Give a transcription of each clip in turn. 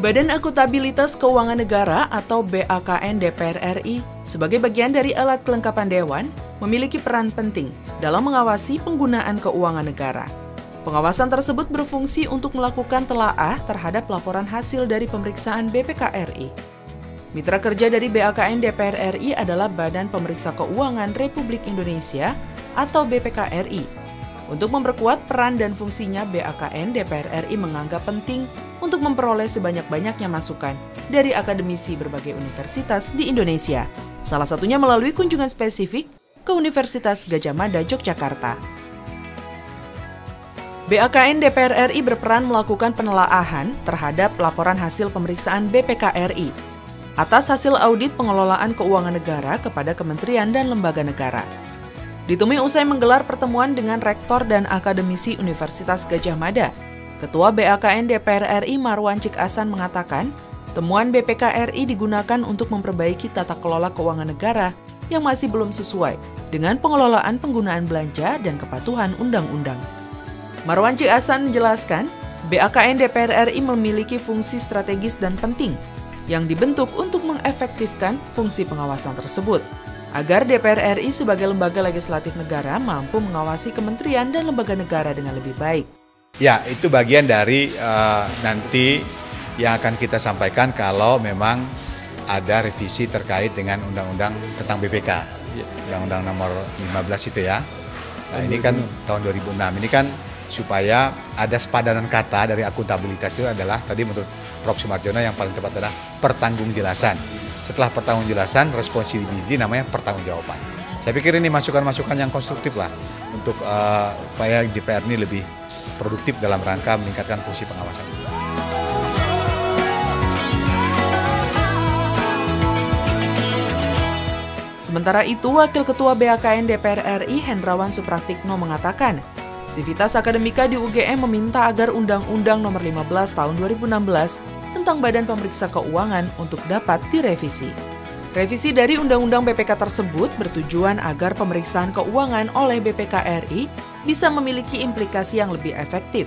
Badan Akuntabilitas Keuangan Negara atau BAKN DPR RI sebagai bagian dari alat kelengkapan Dewan memiliki peran penting dalam mengawasi penggunaan keuangan negara. Pengawasan tersebut berfungsi untuk melakukan telaah terhadap laporan hasil dari pemeriksaan BPK RI. Mitra kerja dari BAKN DPR RI adalah Badan Pemeriksa Keuangan Republik Indonesia atau BPK RI. Untuk memperkuat peran dan fungsinya, BAKN DPR RI menganggap penting untuk memperoleh sebanyak-banyaknya masukan dari akademisi berbagai universitas di Indonesia. Salah satunya melalui kunjungan spesifik ke Universitas Gadjah Mada, Yogyakarta. BAKN DPR RI berperan melakukan penelaahan terhadap laporan hasil pemeriksaan BPK RI atas hasil audit pengelolaan keuangan negara kepada kementerian dan lembaga negara. Ditemui usai menggelar pertemuan dengan Rektor dan Akademisi Universitas Gadjah Mada, Ketua BAKN DPR RI Marwan Cik Hasan mengatakan, temuan BPK RI digunakan untuk memperbaiki tata kelola keuangan negara yang masih belum sesuai dengan pengelolaan penggunaan belanja dan kepatuhan undang-undang. Marwan Cik Hasan menjelaskan, BAKN DPR RI memiliki fungsi strategis dan penting yang dibentuk untuk mengefektifkan fungsi pengawasan tersebut, agar DPR RI sebagai lembaga legislatif negara mampu mengawasi kementerian dan lembaga negara dengan lebih baik. Ya, itu bagian dari nanti yang akan kita sampaikan kalau memang ada revisi terkait dengan undang-undang tentang BPK, undang-undang nomor 15 itu ya. Nah, ini kan tahun 2006, ini kan supaya ada sepadanan kata dari akuntabilitas itu adalah tadi menurut Prof. Sumarjono yang paling tepat adalah pertanggungjelasan. Setelah pertanggungjelasan, responsibility namanya pertanggungjawaban. Saya pikir ini masukan-masukan yang konstruktif lah untuk supaya DPR ini lebih produktif dalam rangka meningkatkan fungsi pengawasan. Sementara itu, Wakil Ketua BAKN DPR RI Hendrawan Supraktikno mengatakan, Sivitas Akademika di UGM meminta agar Undang-Undang Nomor 15 Tahun 2016 tentang Badan Pemeriksa Keuangan untuk dapat direvisi. Revisi dari Undang-Undang BPK tersebut bertujuan agar pemeriksaan keuangan oleh BPK RI bisa memiliki implikasi yang lebih efektif.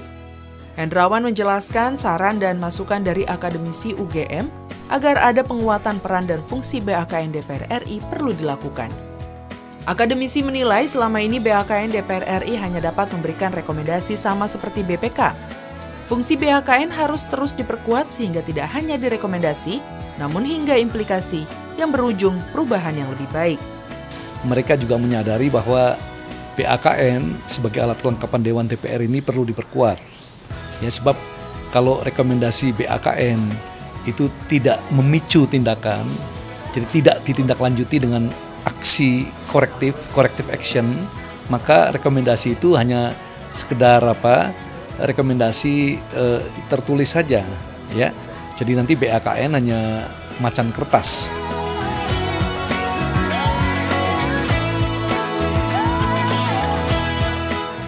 Hendrawan menjelaskan saran dan masukan dari akademisi UGM agar ada penguatan peran dan fungsi BAKN DPR RI perlu dilakukan. Akademisi menilai selama ini BAKN DPR RI hanya dapat memberikan rekomendasi sama seperti BPK. Fungsi BAKN harus terus diperkuat sehingga tidak hanya direkomendasi, namun hingga implikasi yang berujung perubahan yang lebih baik. Mereka juga menyadari bahwa BAKN sebagai alat kelengkapan Dewan DPR ini perlu diperkuat. Ya, sebab kalau rekomendasi BAKN itu tidak memicu tindakan, jadi tidak ditindaklanjuti dengan aksi corrective action, maka rekomendasi itu hanya sekedar rekomendasi tertulis saja, ya. Jadi nanti BAKN hanya macan kertas.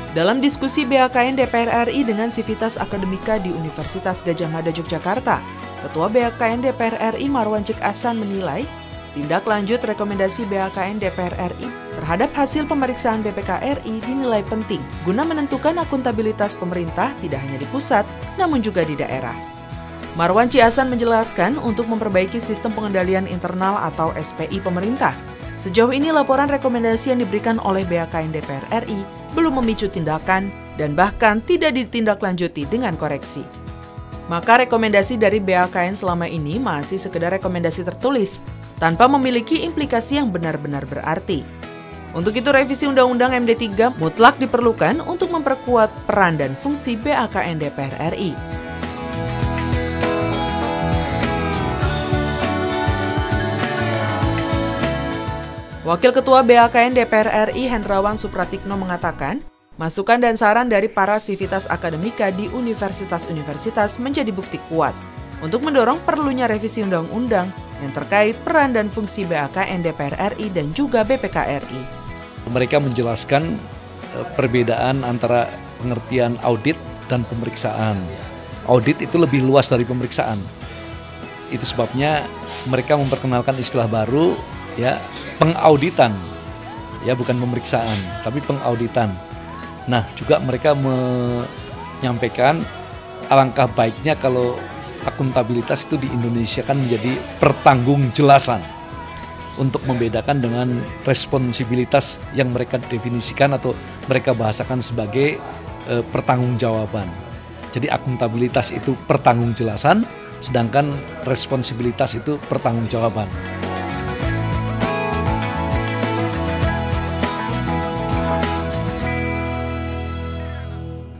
Dalam diskusi BAKN DPR RI dengan Sivitas Akademika di Universitas Gadjah Mada, Yogyakarta, Ketua BAKN DPR RI Marwan Cik Hasan menilai tindak lanjut rekomendasi BAKN DPR RI terhadap hasil pemeriksaan BPK RI dinilai penting guna menentukan akuntabilitas pemerintah tidak hanya di pusat, namun juga di daerah. Marwan Cik Hasan menjelaskan untuk memperbaiki sistem pengendalian internal atau SPI pemerintah. Sejauh ini laporan rekomendasi yang diberikan oleh BAKN DPR RI belum memicu tindakan dan bahkan tidak ditindaklanjuti dengan koreksi. Maka rekomendasi dari BAKN selama ini masih sekedar rekomendasi tertulis, tanpa memiliki implikasi yang benar-benar berarti. Untuk itu revisi Undang-Undang MD 3 mutlak diperlukan untuk memperkuat peran dan fungsi BAKN DPR RI. Wakil Ketua BAKN DPR RI Hendrawan Supraktikno mengatakan, masukan dan saran dari para Sivitas Akademika di universitas-universitas menjadi bukti kuat untuk mendorong perlunya revisi undang-undang yang terkait peran dan fungsi BAKN DPR RI dan juga BPK RI. Mereka menjelaskan perbedaan antara pengertian audit dan pemeriksaan. Audit itu lebih luas dari pemeriksaan. Itu sebabnya mereka memperkenalkan istilah baru, ya, pengauditan. Ya, bukan pemeriksaan, tapi pengauditan. Nah, juga mereka menyampaikan alangkah baiknya kalau akuntabilitas itu di Indonesia kan menjadi pertanggungjelasan untuk membedakan dengan responsibilitas yang mereka definisikan atau mereka bahasakan sebagai pertanggungjawaban. Jadi akuntabilitas itu pertanggungjelasan, sedangkan responsibilitas itu pertanggungjawaban.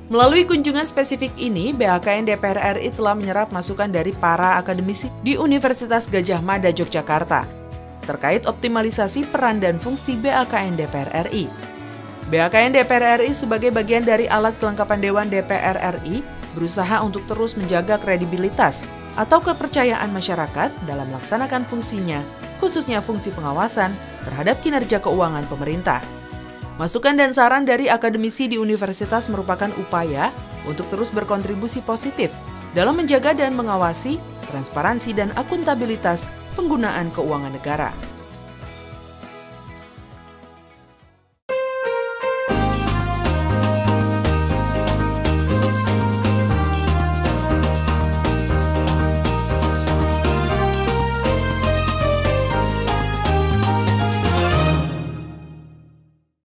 Melalui kunjungan spesifik ini, BHKN DPR RI telah menyerap masukan dari para akademisi di Universitas Gadjah Mada Yogyakarta terkait optimalisasi peran dan fungsi BHKN DPR RI. BHKN DPR RI sebagai bagian dari alat kelengkapan Dewan DPR RI berusaha untuk terus menjaga kredibilitas atau kepercayaan masyarakat dalam melaksanakan fungsinya, khususnya fungsi pengawasan terhadap kinerja keuangan pemerintah. Masukan dan saran dari akademisi di universitas merupakan upaya untuk terus berkontribusi positif dalam menjaga dan mengawasi transparansi dan akuntabilitas penggunaan keuangan negara.